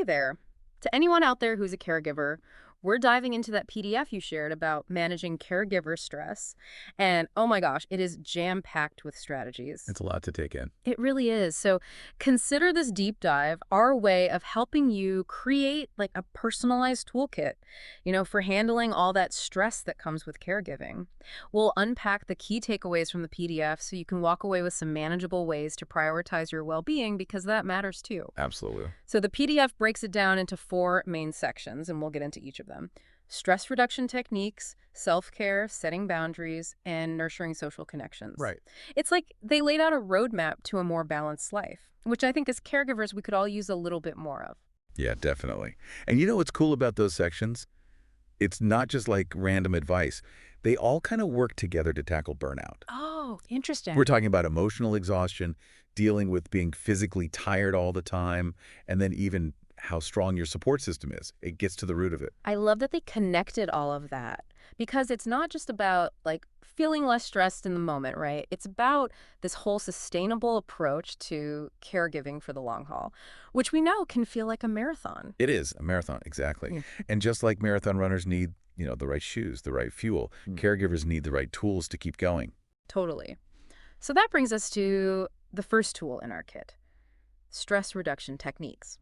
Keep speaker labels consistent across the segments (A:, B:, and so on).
A: Hey there. To anyone out there who's a caregiver, we're diving into that PDF you shared about managing caregiver stress. And oh my gosh, it is jam-packed with strategies.
B: It's a lot to take in.
A: It really is. So consider this deep dive our way of helping you create like a personalized toolkit, for handling all that stress that comes with caregiving. We'll unpack the key takeaways from the PDF so you can walk away with some manageable ways to prioritize your well-being because that matters too.
B: Absolutely.
A: So the PDF breaks it down into four main sections, and we'll get into each of them. Stress reduction techniques, self-care, setting boundaries, and nurturing social connections.
B: Right.
A: It's like they laid out a roadmap to a more balanced life, which I think as caregivers we could all use a little bit more of.
B: Yeah, definitely. And you know what's cool about those sections? It's not just like random advice. They all kind of work together to tackle burnout.
A: Oh, interesting.
B: We're talking about emotional exhaustion, dealing with being physically tired all the time, and then even how strong your support system is. It gets to the root of it.
A: I love that they connected all of that because it's not just about like feeling less stressed in the moment, right? It's about this whole sustainable approach to caregiving for the long haul, which we know can feel like a marathon.
B: It is a marathon, exactly.
A: Mm.
B: And just like marathon runners need, the right shoes, the right fuel,
A: Mm.
B: caregivers need the right tools to keep going.
A: Totally. So that brings us to the first tool in our kit, stress reduction techniques.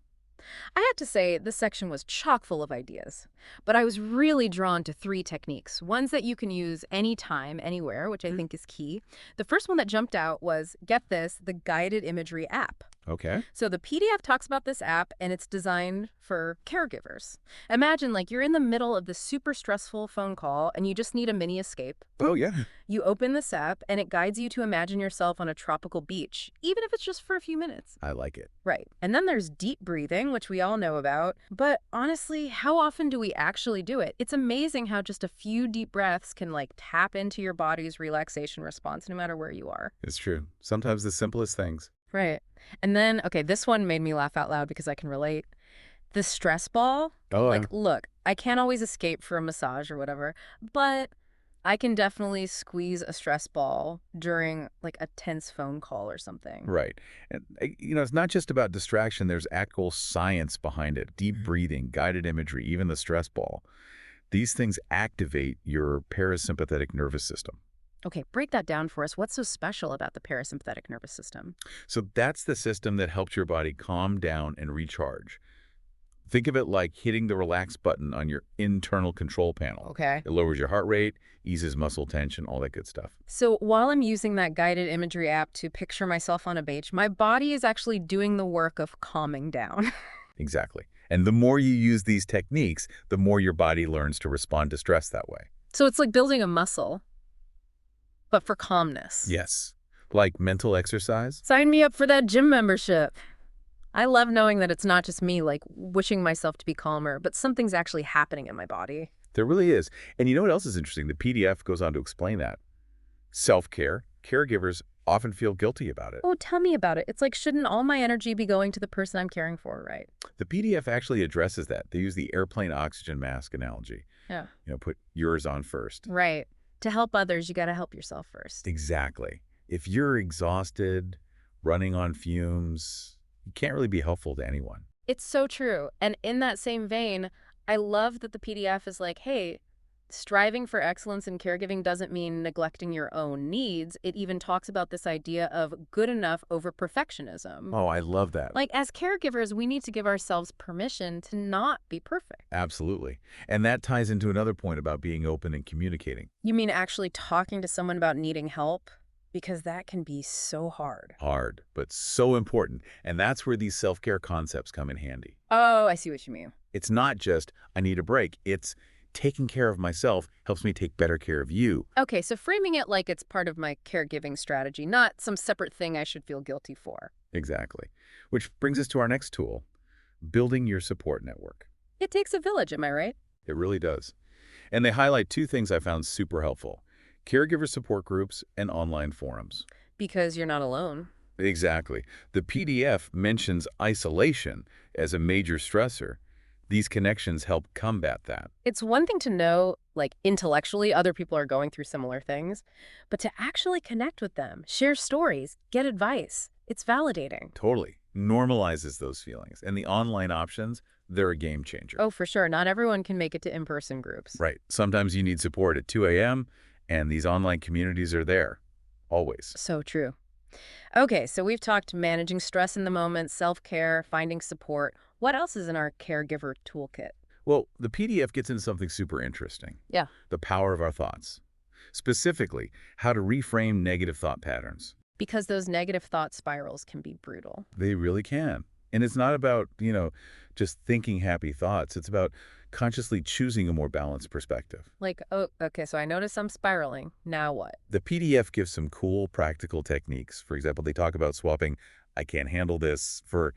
A: I had to say this section was chock full of ideas, but I was really drawn to three techniques, ones that you can use anytime, anywhere, which I think is key. The first one that jumped out was, get this, the guided imagery app.
B: Okay.
A: So the PDF talks about this app, and it's designed for caregivers. Imagine like you're in the middle of this super stressful phone call, and you just need a mini escape.
B: Oh, yeah.
A: You open this app, and it guides you to imagine yourself on a tropical beach, even if it's just for a few minutes.
B: I like it.
A: Right. And then there's deep breathing, which we all know about. But honestly, how often do we actually do it? It's amazing how just a few deep breaths can like tap into your body's relaxation response no matter where you are.
B: It's true. Sometimes the simplest things.
A: Right. And then, okay, this one made me laugh out loud because I can relate. The stress ball.
B: Oh,
A: Like, look, I can't always escape for a massage or whatever, but I can definitely squeeze a stress ball during like a tense phone call or something.
B: right. And, it's not just about distraction. There's actual science behind it. Deep breathing, guided imagery, even the stress ball. These things activate your parasympathetic nervous system.
A: Okay, break that down for us. What's so special about the parasympathetic nervous system?
B: So that's the system that helps your body calm down and recharge. Think of it like hitting the relax button on your internal control panel.
A: Okay.
B: It lowers your heart rate, eases muscle tension, all that good stuff.
A: So while I'm using that guided imagery app to picture myself on a beach, my body is actually doing the work of calming down.
B: Exactly. And the more you use these techniques, the more your body learns to respond to stress that way.
A: So it's like building a muscle, but for calmness.
B: Yes. Like mental exercise?
A: Sign me up for that gym membership. I love knowing that it's not just me, like, wishing myself to be calmer, but something's actually happening in my body.
B: There really is. And you know what else is interesting? The PDF goes on to explain that. Self-care. Caregivers often feel guilty about it.
A: Oh, tell me about it. It's like, shouldn't all my energy be going to the person I'm caring for, right?
B: The PDF actually addresses that. They use the airplane oxygen mask analogy.
A: Yeah.
B: Put yours on first.
A: Right. To help others, you got to help yourself first.
B: Exactly. If you're exhausted, running on fumes, you can't really be helpful to anyone.
A: It's so true. And in that same vein, I love that the PDF is like, hey, striving for excellence in caregiving doesn't mean neglecting your own needs. It even talks about this idea of good enough over perfectionism.
B: Oh, I love that.
A: Like, as caregivers, we need to give ourselves permission to not be perfect.
B: Absolutely. And that ties into another point about being open and communicating.
A: You mean actually talking to someone about needing help? Because that can be so hard.
B: Hard, but so important. And that's where these self-care concepts come in handy.
A: Oh, I see what you mean.
B: It's not just, I need a break. It's taking care of myself helps me take better care of you.
A: Okay, so framing it like it's part of my caregiving strategy, not some separate thing I should feel guilty for.
B: Exactly. Which brings us to our next tool, building your support network.
A: It takes a village, am I right?
B: It really does. And they highlight two things I found super helpful: caregiver support groups and online forums.
A: Because you're not alone.
B: Exactly. The PDF mentions isolation as a major stressor. These connections help combat that.
A: It's one thing to know, like, intellectually other people are going through similar things, but to actually connect with them, share stories, get advice, it's validating.
B: Totally. normalizes those feelings. And the online options, they're a game changer.
A: Oh, for sure. Not everyone can make it to in-person groups.
B: Right. Sometimes you need support at 2 a.m., and these online communities are there. Always.
A: So true. Okay, so we've talked managing stress in the moment, self-care, finding support. What else is in our caregiver toolkit?
B: Well, the PDF gets into something super interesting.
A: Yeah.
B: The power of our thoughts. Specifically, how to reframe negative thought patterns.
A: Because those negative thought spirals can be brutal.
B: They really can. And it's not about, just thinking happy thoughts. It's about consciously choosing a more balanced perspective.
A: Like, oh, okay, so I notice I'm spiraling. Now what?
B: The PDF gives some cool practical techniques. For example, they talk about swapping "I can't handle this" for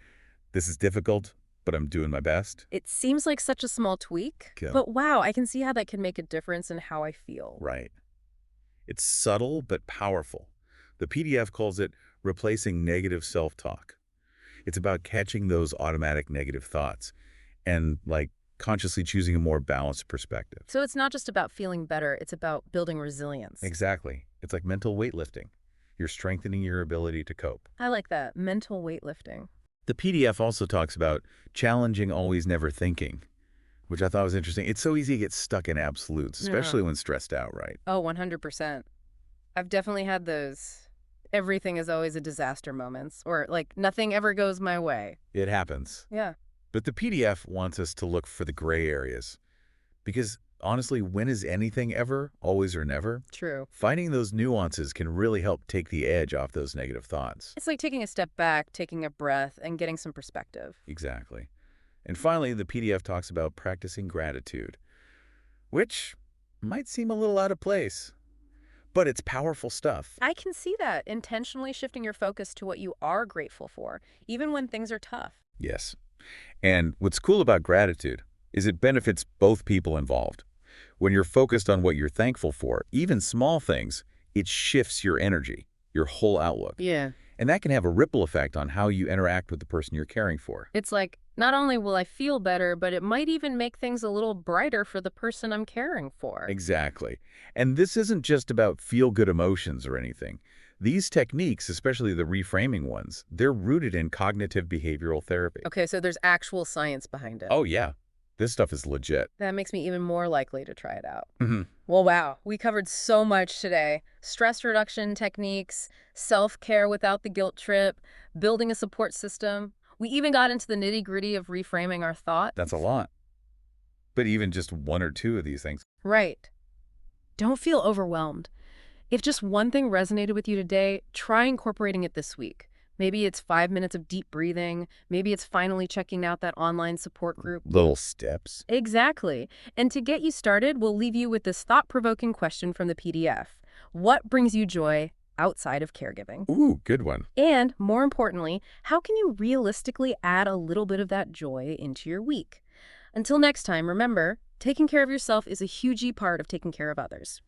B: "this is difficult, but I'm doing my best."
A: It seems like such a small tweak,
B: Okay.
A: but wow, I can see how that can make a difference in how I feel.
B: Right. It's subtle but powerful. The PDF calls it replacing negative self-talk. It's about catching those automatic negative thoughts and, consciously choosing a more balanced perspective.
A: So it's not just about feeling better, it's about building resilience.
B: Exactly. It's like mental weightlifting. You're strengthening your ability to cope.
A: I like that, mental weightlifting.
B: The PDF also talks about challenging always never thinking, which I thought was interesting. It's so easy to get stuck in absolutes, especially when stressed out, right?
A: Oh, 100%. I've definitely had those everything is always a disaster moments, or nothing ever goes my way.
B: It happens.
A: Yeah.
B: But the PDF wants us to look for the gray areas. Because honestly, when is anything ever, always or never?
A: True.
B: Finding those nuances can really help take the edge off those negative thoughts.
A: It's like taking a step back, taking a breath, and getting some perspective.
B: Exactly. And finally, the PDF talks about practicing gratitude, which might seem a little out of place, but it's powerful stuff.
A: I can see that, intentionally shifting your focus to what you are grateful for, even when things are tough.
B: Yes. And what's cool about gratitude is it benefits both people involved. When you're focused on what you're thankful for, even small things, it shifts your energy, your whole outlook.
A: Yeah.
B: And that can have a ripple effect on how you interact with the person you're caring for.
A: It's like, not only will I feel better, but it might even make things a little brighter for the person I'm caring for.
B: Exactly. And this isn't just about feel-good emotions or anything. These techniques, especially the reframing ones, they're rooted in cognitive behavioral therapy.
A: Okay, so there's actual science behind it.
B: Oh, yeah. This stuff is legit.
A: That makes me even more likely to try it out.
B: Mm-hmm.
A: Well, wow, we covered so much today. Stress reduction techniques, self-care without the guilt trip, building a support system. We even got into the nitty-gritty of reframing our thought.
B: That's a lot. But even just one or two of these things.
A: Right. Don't feel overwhelmed. If just one thing resonated with you today, try incorporating it this week. Maybe it's 5 minutes of deep breathing. Maybe it's finally checking out that online support group.
B: Little steps.
A: Exactly. And to get you started, we'll leave you with this thought-provoking question from the PDF. What brings you joy outside of caregiving?
B: Ooh, good one.
A: And, more importantly, how can you realistically add a little bit of that joy into your week? Until next time, remember, taking care of yourself is a huge part of taking care of others.